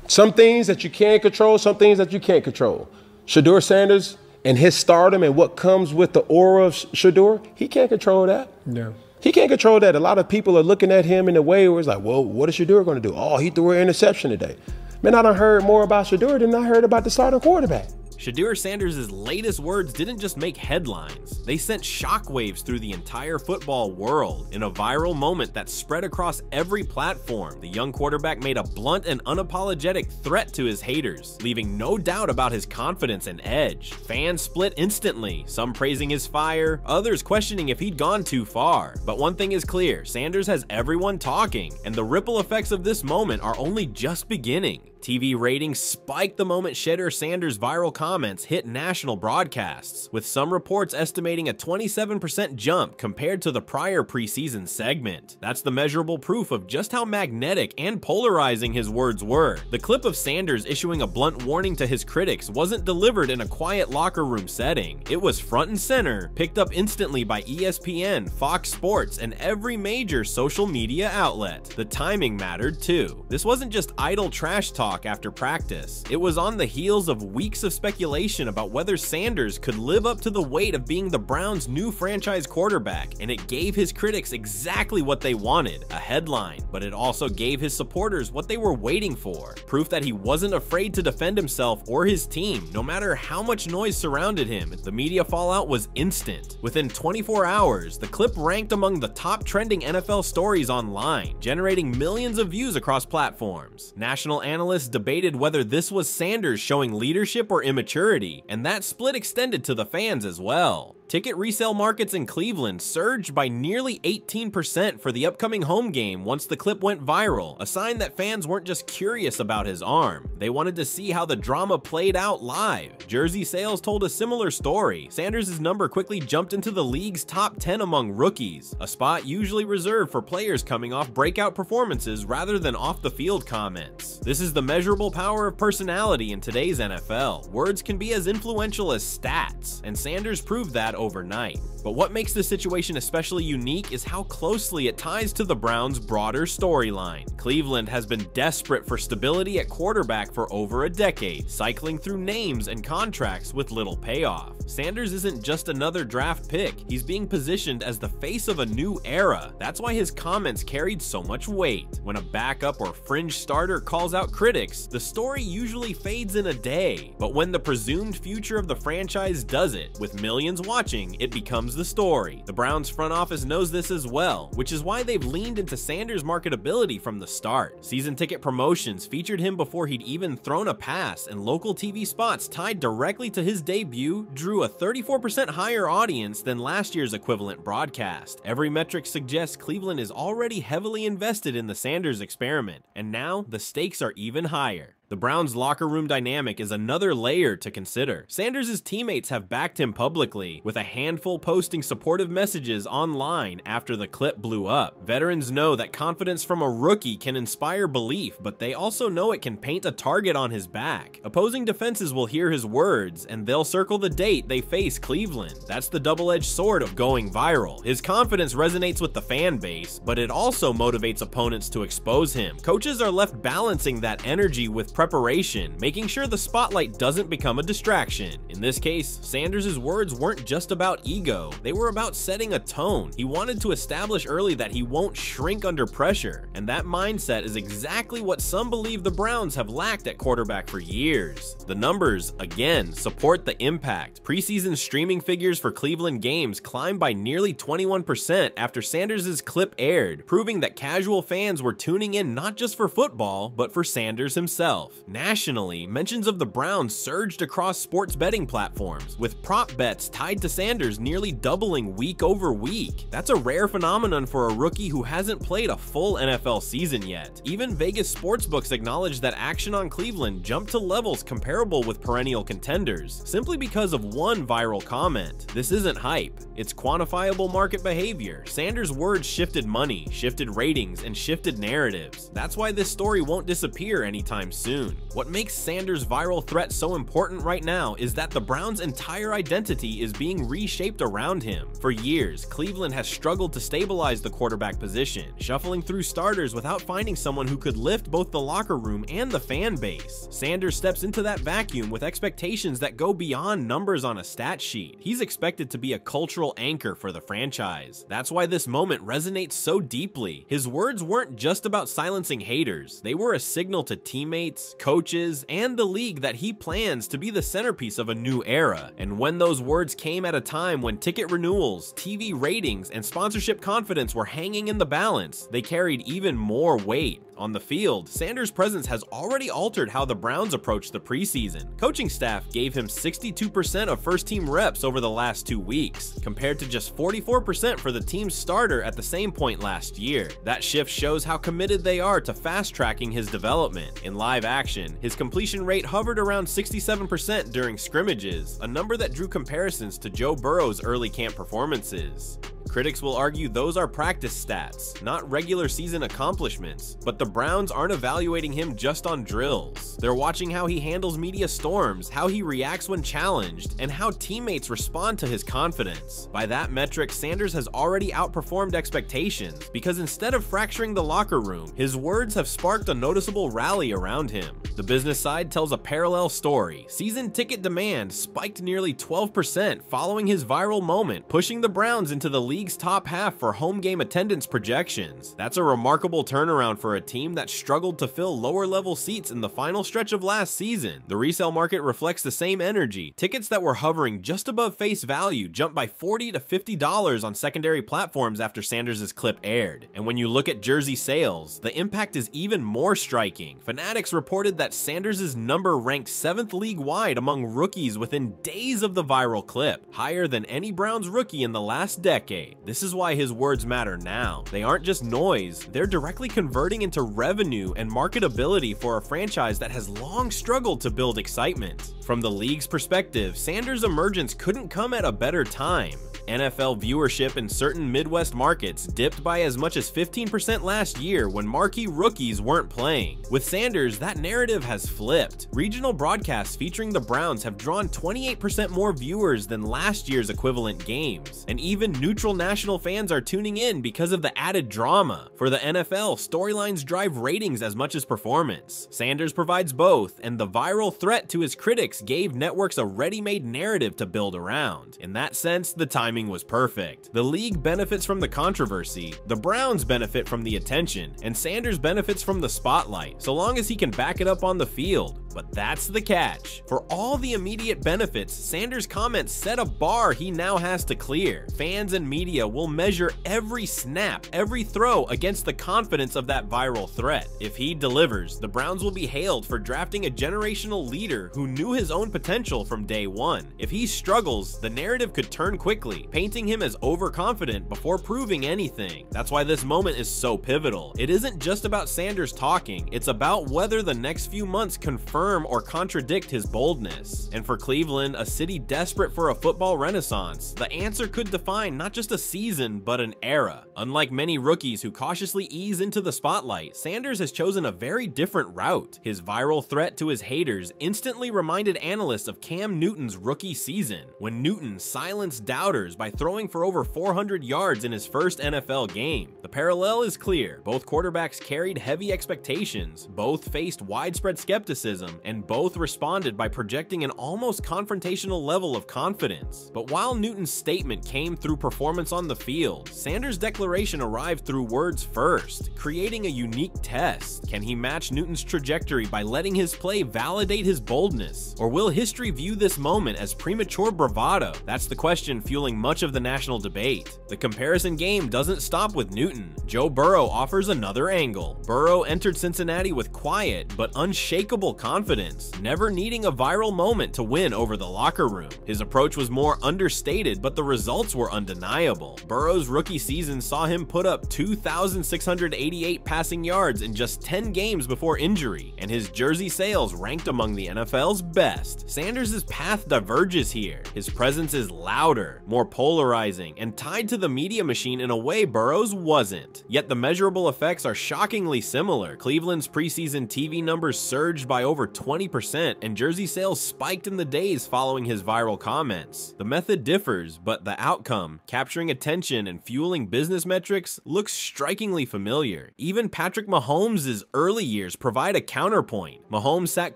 Some things that you can control, some things that you can't control. Shedeur Sanders and his stardom and what comes with the aura of Shedeur, he can't control that. No. He can't control that. A lot of people are looking at him in a way where it's like, well, what is Shedeur going to do? Oh, he threw an interception today. Man, I done heard more about Shedeur than I heard about the starting quarterback. Shedeur Sanders' latest words didn't just make headlines, they sent shockwaves through the entire football world. In a viral moment that spread across every platform, the young quarterback made a blunt and unapologetic threat to his haters, leaving no doubt about his confidence and edge. Fans split instantly, some praising his fire, others questioning if he'd gone too far. But one thing is clear, Sanders has everyone talking, and the ripple effects of this moment are only just beginning. TV ratings spiked the moment Shedeur Sanders' viral comments hit national broadcasts, with some reports estimating a 27% jump compared to the prior preseason segment. That's the measurable proof of just how magnetic and polarizing his words were. The clip of Sanders issuing a blunt warning to his critics wasn't delivered in a quiet locker room setting. It was front and center, picked up instantly by ESPN, Fox Sports, and every major social media outlet. The timing mattered too. This wasn't just idle trash talk after practice. It was on the heels of weeks of speculation about whether Sanders could live up to the weight of being the Browns' new franchise quarterback, and it gave his critics exactly what they wanted, a headline, but it also gave his supporters what they were waiting for, proof that he wasn't afraid to defend himself or his team, no matter how much noise surrounded him. The media fallout was instant. Within 24 hours, the clip ranked among the top trending NFL stories online, generating millions of views across platforms. National analysts debated whether this was Sanders showing leadership or immaturity, and that split extended to the fans as well. Ticket resale markets in Cleveland surged by nearly 18% for the upcoming home game once the clip went viral, a sign that fans weren't just curious about his arm. They wanted to see how the drama played out live. Jersey sales told a similar story. Sanders' number quickly jumped into the league's top 10 among rookies, a spot usually reserved for players coming off breakout performances rather than off-the-field comments. This is the measurable power of personality in today's NFL. Words can be as influential as stats, and Sanders proved that overnight. But what makes this situation especially unique is how closely it ties to the Browns' broader storyline. Cleveland has been desperate for stability at quarterback for over a decade, cycling through names and contracts with little payoff. Sanders isn't just another draft pick, he's being positioned as the face of a new era. That's why his comments carried so much weight. When a backup or fringe starter calls out critics, the story usually fades in a day. But when the presumed future of the franchise does it, with millions watching, it becomes the story. The Browns front office knows this as well, which is why they've leaned into Sanders' marketability from the start. Season ticket promotions featured him before he'd even thrown a pass, and local TV spots tied directly to his debut drew a 34% higher audience than last year's equivalent broadcast. Every metric suggests Cleveland is already heavily invested in the Sanders experiment, and now the stakes are even higher. The Browns' locker room dynamic is another layer to consider. Sanders' teammates have backed him publicly, with a handful posting supportive messages online after the clip blew up. Veterans know that confidence from a rookie can inspire belief, but they also know it can paint a target on his back. Opposing defenses will hear his words, and they'll circle the date they face Cleveland. That's the double-edged sword of going viral. His confidence resonates with the fan base, but it also motivates opponents to expose him. Coaches are left balancing that energy with preparation, making sure the spotlight doesn't become a distraction. In this case, Sanders' words weren't just about ego, they were about setting a tone. He wanted to establish early that he won't shrink under pressure, and that mindset is exactly what some believe the Browns have lacked at quarterback for years. The numbers, again, support the impact. Preseason streaming figures for Cleveland games climbed by nearly 21% after Sanders' clip aired, proving that casual fans were tuning in not just for football, but for Sanders himself. Nationally, mentions of the Browns surged across sports betting platforms, with prop bets tied to Sanders nearly doubling week over week. That's a rare phenomenon for a rookie who hasn't played a full NFL season yet. Even Vegas sportsbooks acknowledge that action on Cleveland jumped to levels comparable with perennial contenders, simply because of one viral comment. This isn't hype, it's quantifiable market behavior. Sanders' words shifted money, shifted ratings, and shifted narratives. That's why this story won't disappear anytime soon. soon. What makes Sanders' viral threat so important right now is that the Browns' entire identity is being reshaped around him. For years, Cleveland has struggled to stabilize the quarterback position, shuffling through starters without finding someone who could lift both the locker room and the fan base. Sanders steps into that vacuum with expectations that go beyond numbers on a stat sheet. He's expected to be a cultural anchor for the franchise. That's why this moment resonates so deeply. His words weren't just about silencing haters. They were a signal to teammates, coaches, and the league that he plans to be the centerpiece of a new era. And when those words came at a time when ticket renewals, TV ratings, and sponsorship confidence were hanging in the balance, they carried even more weight. On the field, Sanders' presence has already altered how the Browns approach the preseason. Coaching staff gave him 62% of first-team reps over the last 2 weeks, compared to just 44% for the team's starter at the same point last year. That shift shows how committed they are to fast-tracking his development. In live action, his completion rate hovered around 67% during scrimmages, a number that drew comparisons to Joe Burrow's early camp performances. Critics will argue those are practice stats, not regular season accomplishments, but the Browns aren't evaluating him just on drills. They're watching how he handles media storms, how he reacts when challenged, and how teammates respond to his confidence. By that metric, Sanders has already outperformed expectations, because instead of fracturing the locker room, his words have sparked a noticeable rally around him. The business side tells a parallel story. Season ticket demand spiked nearly 12% following his viral moment, pushing the Browns into the league's top half for home game attendance projections. That's a remarkable turnaround for a team that struggled to fill lower-level seats in the final stretch of last season. The resale market reflects the same energy. Tickets that were hovering just above face value jumped by $40 to $50 on secondary platforms after Sanders' clip aired. And when you look at jersey sales, the impact is even more striking. Fanatics reported that Sanders' number ranked 7th league-wide among rookies within days of the viral clip, higher than any Browns rookie in the last decade. This is why his words matter now. They aren't just noise, they're directly converting into revenue and marketability for a franchise that has long struggled to build excitement. From the league's perspective, Sanders' emergence couldn't come at a better time. NFL viewership in certain Midwest markets dipped by as much as 15% last year when marquee rookies weren't playing. With Sanders, that narrative has flipped. Regional broadcasts featuring the Browns have drawn 28% more viewers than last year's equivalent games, and even neutral national fans are tuning in because of the added drama. For the NFL, storylines drive ratings as much as performance. Sanders provides both, and the viral threat to his critics gave networks a ready-made narrative to build around. In that sense, the timing was perfect. The league benefits from the controversy, the Browns benefit from the attention, and Sanders benefits from the spotlight, so long as he can back it up on the field. But that's the catch. For all the immediate benefits, Sanders' comments set a bar he now has to clear. Fans and media will measure every snap, every throw against the confidence of that viral threat. If he delivers, the Browns will be hailed for drafting a generational leader who knew his own potential from day one. If he struggles, the narrative could turn quickly, painting him as overconfident before proving anything. That's why this moment is so pivotal. It isn't just about Sanders talking, it's about whether the next few months confirm or contradict his boldness. And for Cleveland, a city desperate for a football renaissance, the answer could define not just a season, but an era. Unlike many rookies who cautiously ease into the spotlight, Sanders has chosen a very different route. His viral threat to his haters instantly reminded analysts of Cam Newton's rookie season, when Newton silenced doubters by throwing for over 400 yards in his first NFL game. The parallel is clear. Both quarterbacks carried heavy expectations, both faced widespread skepticism, and both responded by projecting an almost confrontational level of confidence. But while Newton's statement came through performance on the field, Sanders' declaration arrived through words first, creating a unique test. Can he match Newton's trajectory by letting his play validate his boldness? Or will history view this moment as premature bravado? That's the question fueling much of the national debate. The comparison game doesn't stop with Newton. Joe Burrow offers another angle. Burrow entered Cincinnati with quiet but unshakable confidence, never needing a viral moment to win over the locker room. His approach was more understated, but the results were undeniable. Burrow's rookie season saw him put up 2,688 passing yards in just 10 games before injury, and his jersey sales ranked among the NFL's best. Sanders' path diverges here. His presence is louder, more polarizing and tied to the media machine in a way Burrow's wasn't. Yet the measurable effects are shockingly similar. Cleveland's preseason TV numbers surged by over 20%, and jersey sales spiked in the days following his viral comments. The method differs, but the outcome, capturing attention and fueling business metrics, looks strikingly familiar. Even Patrick Mahomes' early years provide a counterpoint. Mahomes sat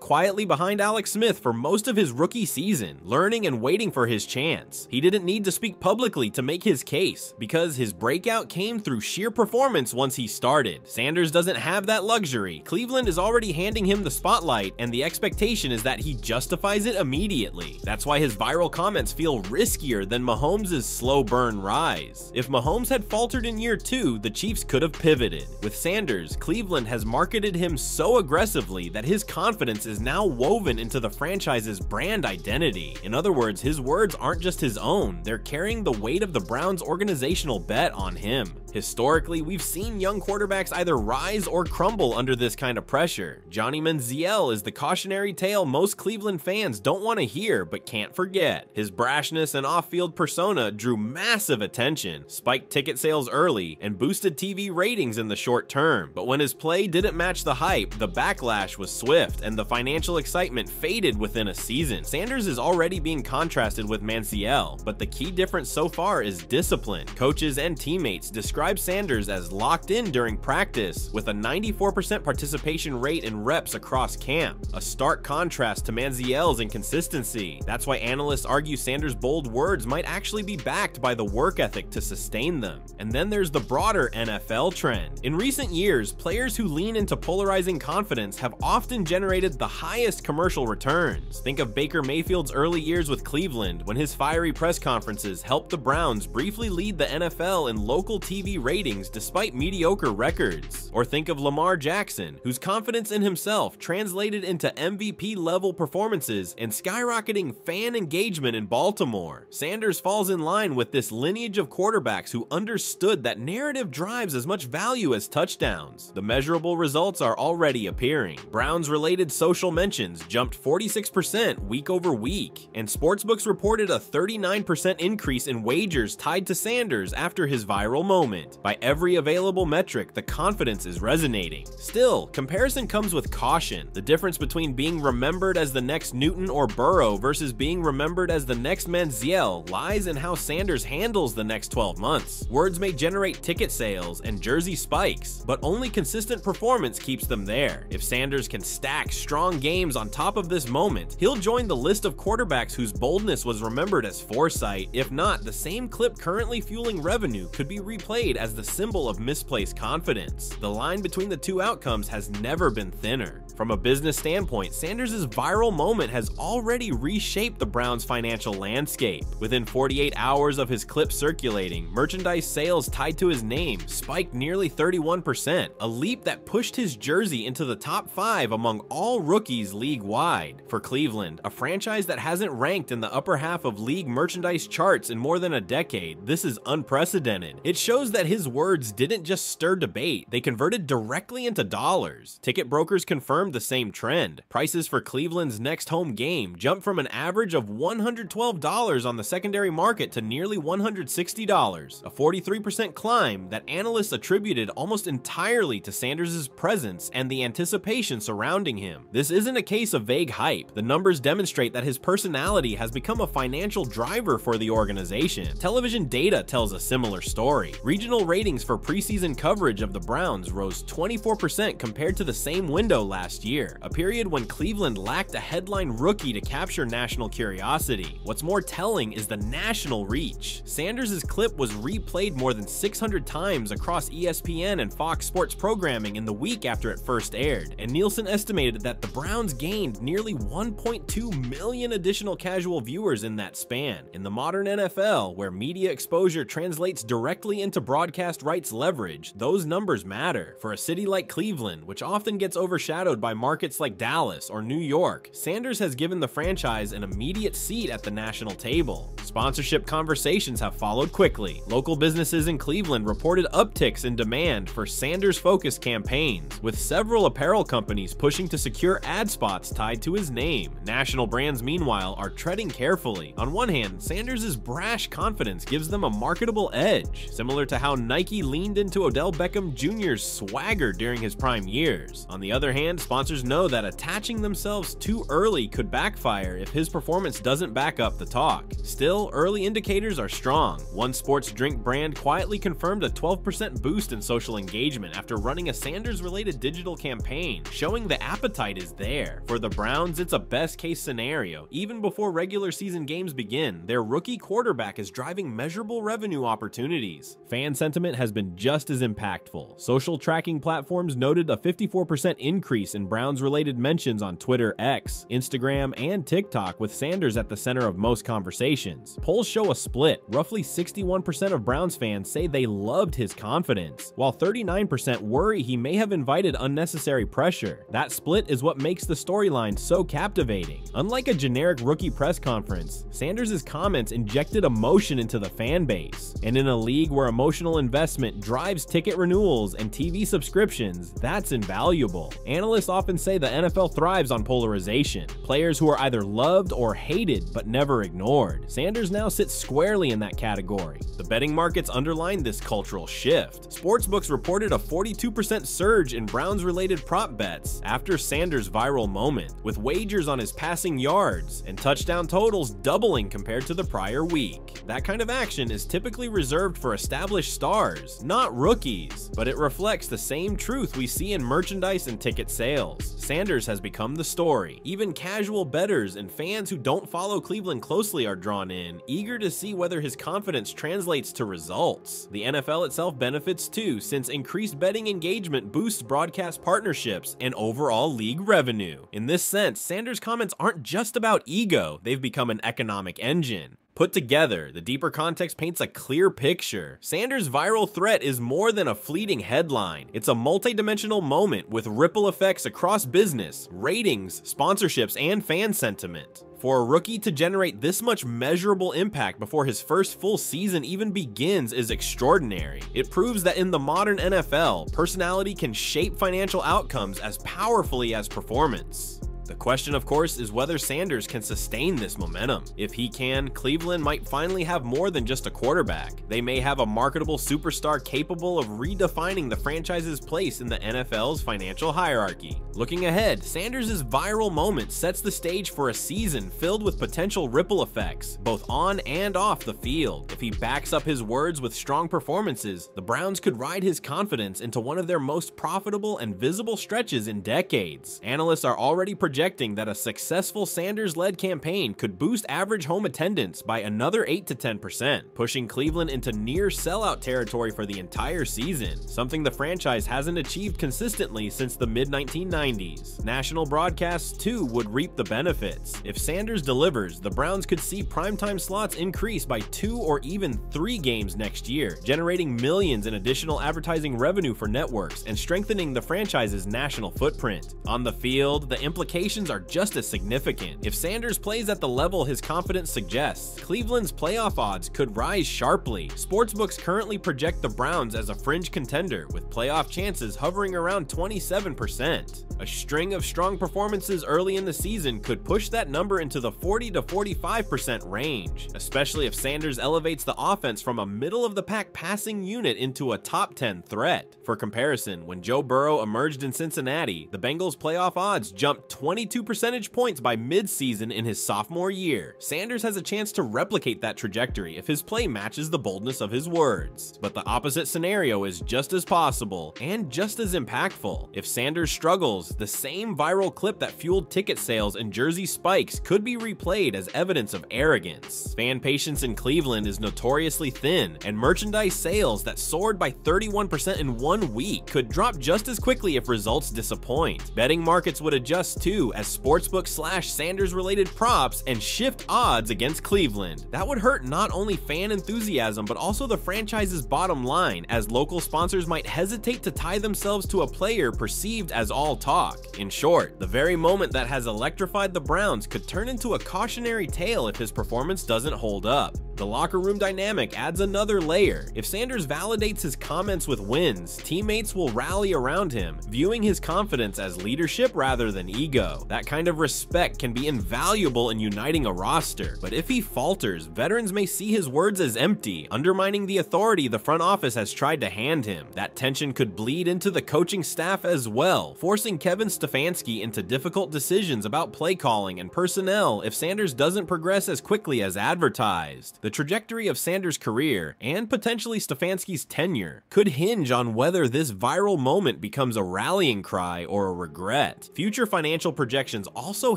quietly behind Alex Smith for most of his rookie season, learning and waiting for his chance. He didn't need to speak publicly to make his case, because his breakout came through sheer performance once he started. Sanders doesn't have that luxury. Cleveland is already handing him the spotlight, and the expectation is that he justifies it immediately. That's why his viral comments feel riskier than Mahomes' slow burn rise. If Mahomes had faltered in year 2, the Chiefs could have pivoted. With Sanders, Cleveland has marketed him so aggressively that his confidence is now woven into the franchise's brand identity. In other words, his words aren't just his own, they're carrying the weight of the Browns' organizational bet on him. Historically, we've seen young quarterbacks either rise or crumble under this kind of pressure. Johnny Manziel is the cautionary tale most Cleveland fans don't want to hear but can't forget. His brashness and off-field persona drew massive attention, spiked ticket sales early, and boosted TV ratings in the short term. But when his play didn't match the hype, the backlash was swift, and the financial excitement faded within a season. Sanders is already being contrasted with Manziel, but the key difference so far is discipline. Coaches and teammates describe Sanders as locked in during practice, with a 94% participation rate in reps across camp, a stark contrast to Manziel's inconsistency. That's why analysts argue Sanders' bold words might actually be backed by the work ethic to sustain them. And then there's the broader NFL trend. In recent years, players who lean into polarizing confidence have often generated the highest commercial returns. Think of Baker Mayfield's early years with Cleveland, when his fiery press conferences helped the Browns briefly lead the NFL in local TV ratings despite mediocre records. Or think of Lamar Jackson, whose confidence in himself translated into MVP-level performances and skyrocketing fan engagement in Baltimore. Sanders falls in line with this lineage of quarterbacks who understood that narrative drives as much value as touchdowns. The measurable results are already appearing. Browns-related social mentions jumped 46% week over week, and sportsbooks reported a 39% increase in wagers tied to Sanders after his viral moment. By every available metric, the confidence is resonating. Still, comparison comes with caution. The difference between being remembered as the next Newton or Burrow versus being remembered as the next Manziel lies in how Sanders handles the next 12 months. Words may generate ticket sales and jersey spikes, but only consistent performance keeps them there. If Sanders can stack strong games on top of this moment, he'll join the list of quarterbacks whose boldness was remembered as foresight. If not, the same clip currently fueling revenue could be replayed as the symbol of misplaced confidence. The line between the two outcomes has never been thinner. From a business standpoint, Sanders' viral moment has already reshaped the Browns' financial landscape. Within 48 hours of his clip circulating, merchandise sales tied to his name spiked nearly 31%, a leap that pushed his jersey into the top 5 among all rookies league-wide. For Cleveland, a franchise that hasn't ranked in the upper half of league merchandise charts in more than a decade, this is unprecedented. It shows that his words didn't just stir debate, they converted directly into dollars. Ticket brokers confirmed the same trend. Prices for Cleveland's next home game jumped from an average of $112 on the secondary market to nearly $160, a 43% climb that analysts attributed almost entirely to Sanders' presence and the anticipation surrounding him. This isn't a case of vague hype. The numbers demonstrate that his personality has become a financial driver for the organization. Television data tells a similar story. Regional ratings for preseason coverage of the Browns rose 24% compared to the same window last year, a period when Cleveland lacked a headline rookie to capture national curiosity. What's more telling is the national reach. Sanders' clip was replayed more than 600 times across ESPN and Fox Sports programming in the week after it first aired, and Nielsen estimated that the Browns gained nearly 1.2 million additional casual viewers in that span. In the modern NFL, where media exposure translates directly into broadcast rights leverage, those numbers matter. For a city like Cleveland, which often gets overshadowed by markets like Dallas or New York, Sanders has given the franchise an immediate seat at the national table. Sponsorship conversations have followed quickly. Local businesses in Cleveland reported upticks in demand for Sanders-focused campaigns, with several apparel companies pushing to secure ad spots tied to his name. National brands, meanwhile, are treading carefully. On one hand, Sanders' brash confidence gives them a marketable edge, similar to how Nike leaned into Odell Beckham Jr.'s swagger during his prime years. On the other hand, sponsors know that attaching themselves too early could backfire if his performance doesn't back up the talk. Still, early indicators are strong. One sports drink brand quietly confirmed a 12% boost in social engagement after running a Sanders-related digital campaign, showing the appetite is there. For the Browns, it's a best-case scenario. Even before regular season games begin, their rookie quarterback is driving measurable revenue opportunities. Fan sentiment has been just as impactful. Social tracking platforms noted a 54% increase in Browns-related mentions on Twitter, X, Instagram, and TikTok, with Sanders at the center of most conversations. Polls show a split. Roughly 61% of Browns fans say they loved his confidence, while 39% worry he may have invited unnecessary pressure. That split is what makes the storyline so captivating. Unlike a generic rookie press conference, Sanders' comments injected emotion into the fan base. And in a league where emotional investment drives ticket renewals and TV subscriptions, that's invaluable. Analysts often say the NFL thrives on polarization, players who are either loved or hated but never ignored. Sanders now sits squarely in that category. The betting markets underline this cultural shift. Sportsbooks reported a 42% surge in Browns-related prop bets after Sanders' viral moment, with wagers on his passing yards and touchdown totals doubling compared to the prior week. That kind of action is typically reserved for established stars, not rookies, but it reflects the same truth we see in merchandise and ticket sales. Sanders has become the story. Even casual bettors and fans who don't follow Cleveland closely are drawn in, eager to see whether his confidence translates to results. The NFL itself benefits too, since increased betting engagement boosts broadcast partnerships and overall league revenue. In this sense, Sanders' comments aren't just about ego, they've become an economic engine. Put together, the deeper context paints a clear picture. Sanders' viral threat is more than a fleeting headline. It's a multidimensional moment with ripple effects across business, ratings, sponsorships, and fan sentiment. For a rookie to generate this much measurable impact before his first full season even begins is extraordinary. It proves that in the modern NFL, personality can shape financial outcomes as powerfully as performance. The question, of course, is whether Sanders can sustain this momentum. If he can, Cleveland might finally have more than just a quarterback. They may have a marketable superstar capable of redefining the franchise's place in the NFL's financial hierarchy. Looking ahead, Sanders' viral moment sets the stage for a season filled with potential ripple effects, both on and off the field. If he backs up his words with strong performances, the Browns could ride his confidence into one of their most profitable and visible stretches in decades. Analysts are already projecting that a successful Sanders-led campaign could boost average home attendance by another 8 to 10%, pushing Cleveland into near sellout territory for the entire season, something the franchise hasn't achieved consistently since the mid-1990s. National broadcasts, too, would reap the benefits. If Sanders delivers, the Browns could see primetime slots increase by 2 or even 3 games next year, generating millions in additional advertising revenue for networks and strengthening the franchise's national footprint. On the field, the implications are just as significant. If Sanders plays at the level his confidence suggests, Cleveland's playoff odds could rise sharply. Sportsbooks currently project the Browns as a fringe contender, with playoff chances hovering around 27%. A string of strong performances early in the season could push that number into the 40 to 45% range, especially if Sanders elevates the offense from a middle-of-the-pack passing unit into a top 10 threat. For comparison, when Joe Burrow emerged in Cincinnati, the Bengals' playoff odds jumped 22 percentage points by mid-season in his sophomore year. Sanders has a chance to replicate that trajectory if his play matches the boldness of his words. But the opposite scenario is just as possible and just as impactful. If Sanders struggles, the same viral clip that fueled ticket sales and jersey spikes could be replayed as evidence of arrogance. Fan patience in Cleveland is notoriously thin, and merchandise sales that soared by 31% in 1 week could drop just as quickly if results disappoint. Betting markets would adjust too, debut as sportsbook/Sanders related props and shift odds against Cleveland. That would hurt not only fan enthusiasm but also the franchise's bottom line, as local sponsors might hesitate to tie themselves to a player perceived as all talk. In short, the very moment that has electrified the Browns could turn into a cautionary tale if his performance doesn't hold up. The locker room dynamic adds another layer. If Sanders validates his comments with wins, teammates will rally around him, viewing his confidence as leadership rather than ego. That kind of respect can be invaluable in uniting a roster, but if he falters, veterans may see his words as empty, undermining the authority the front office has tried to hand him. That tension could bleed into the coaching staff as well, forcing Kevin Stefanski into difficult decisions about play calling and personnel if Sanders doesn't progress as quickly as advertised. The trajectory of Sanders' career, and potentially Stefanski's tenure, could hinge on whether this viral moment becomes a rallying cry or a regret. Future financial projections also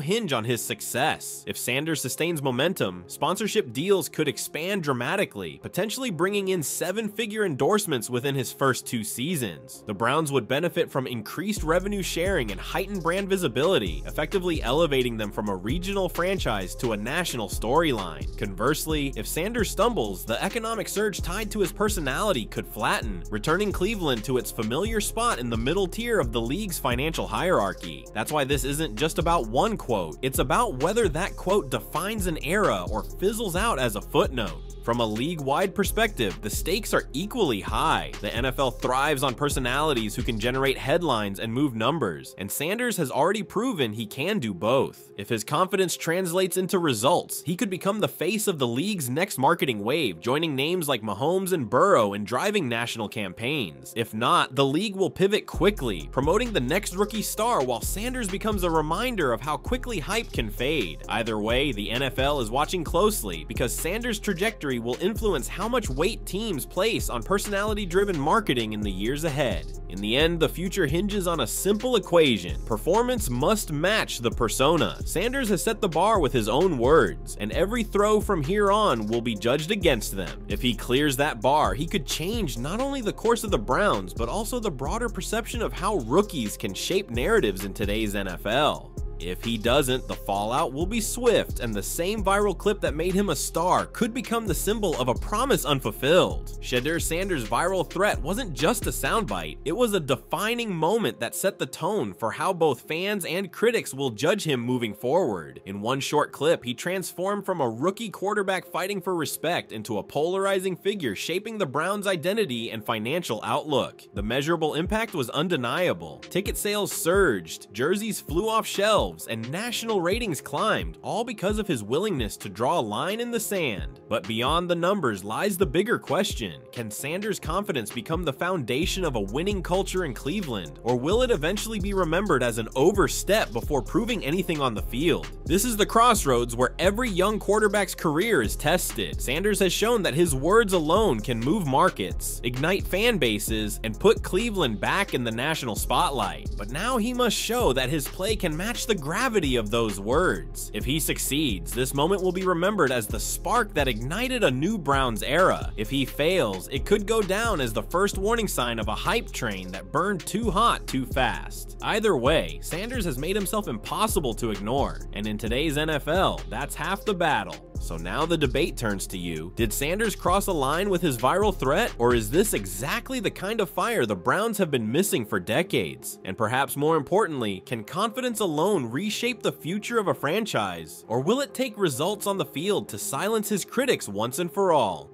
hinge on his success. If Sanders sustains momentum, sponsorship deals could expand dramatically, potentially bringing in 7-figure endorsements within his first 2 seasons. The Browns would benefit from increased revenue sharing and heightened brand visibility, effectively elevating them from a regional franchise to a national storyline. Conversely, if Sanders stumbles, the economic surge tied to his personality could flatten, returning Cleveland to its familiar spot in the middle tier of the league's financial hierarchy. That's why this isn't just about one quote, it's about whether that quote defines an era or fizzles out as a footnote. From a league-wide perspective, the stakes are equally high. The NFL thrives on personalities who can generate headlines and move numbers, and Sanders has already proven he can do both. If his confidence translates into results, he could become the face of the league's next marketing wave, joining names like Mahomes and Burrow in driving national campaigns. If not, the league will pivot quickly, promoting the next rookie star while Sanders becomes a reminder of how quickly hype can fade. Either way, the NFL is watching closely because Sanders' trajectory will influence how much weight teams place on personality-driven marketing in the years ahead. In the end, the future hinges on a simple equation. Performance must match the persona. Sanders has set the bar with his own words, and every throw from here on will be judged against them. If he clears that bar, he could change not only the course of the Browns, but also the broader perception of how rookies can shape narratives in today's NFL. If he doesn't, the fallout will be swift, and the same viral clip that made him a star could become the symbol of a promise unfulfilled. Shedeur Sanders' viral threat wasn't just a soundbite, it was a defining moment that set the tone for how both fans and critics will judge him moving forward. In one short clip, he transformed from a rookie quarterback fighting for respect into a polarizing figure shaping the Browns' identity and financial outlook. The measurable impact was undeniable. Ticket sales surged, jerseys flew off shelves, and national ratings climbed, all because of his willingness to draw a line in the sand. But beyond the numbers lies the bigger question. Can Sanders' confidence become the foundation of a winning culture in Cleveland, or will it eventually be remembered as an overstep before proving anything on the field? This is the crossroads where every young quarterback's career is tested. Sanders has shown that his words alone can move markets, ignite fan bases, and put Cleveland back in the national spotlight. But now he must show that his play can match the gravity of those words. If he succeeds, this moment will be remembered as the spark that ignited a new Browns era. If he fails, it could go down as the first warning sign of a hype train that burned too hot too fast. Either way, Sanders has made himself impossible to ignore, and in today's NFL, that's half the battle. So now the debate turns to you. Did Sanders cross a line with his viral threat, or is this exactly the kind of fire the Browns have been missing for decades? And perhaps more importantly, can confidence alone reshape the future of a franchise, or will it take results on the field to silence his critics once and for all?